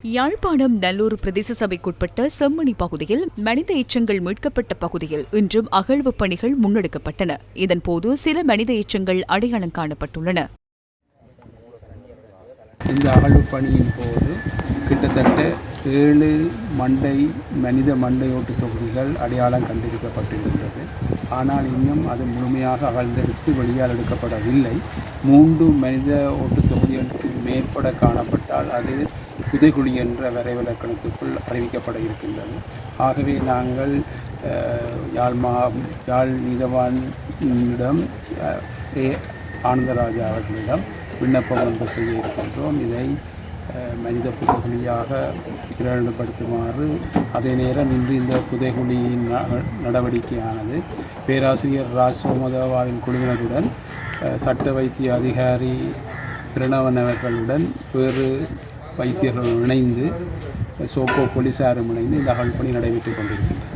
யாழ்ப்பாணம் நல்லூர் பிரதேச சபைக்குட்பட்ட செம்மணி பகுதியில் மனித எச்சங்கள் மீட்கப்பட்ட பகுதியில் இன்றும் அகழ்வுப் பணிகள் முன்னெடுக்கப்பட்டன. இதன்போது சில மனித எச்சங்கள் அடையாளம் காணப்பட்டுள்ளன. இந்த அகழ்வுப் பணியின் போது கிட்டத்தட்ட 7 மனித மண்டையோட்டு தொகுதிகள் அடையாளம் கண்டெடுக்கப்பட்டிருக்கிறது. ஆனால் இன்னும் அது முழுமையாக அகழ்ந்தெடுத்து வெளியால் எடுக்கப்படவில்லை. 3 மனித ஓட்டு தொகுதிகளுக்கு மேற்பட காணப்பட்டால் அது புதைகுழி என்ற வரைவிலக்கணத்துக்குள் அறிவிக்கப்பட இருக்கின்றது. ஆகவே நாங்கள் யாழ் நீதவானிடம் ஆனந்தராஜா அவர்களிடம் விண்ணப்பம் ஒன்று செய்ய இருக்கின்றோம். இதை மனித புதைகுழியாக பிரகடனப்படுத்துமாறு அதே நேரம் இன்று இந்த புதைகுழியின் நடவடிக்கையானது பேராசிரியர் ராஜ் சோமதேவாவின் குழுவினருடன் சட்ட வைத்திய அதிகாரி பிரணவன் அவர்களுடன் வேறு வைத்தியர்களுடன் இணைந்து சோகோ போலீசாரும் இணைந்து இந்த அகழ்வு பணி நடைபெற்றுக் கொண்டிருக்கின்றனர்.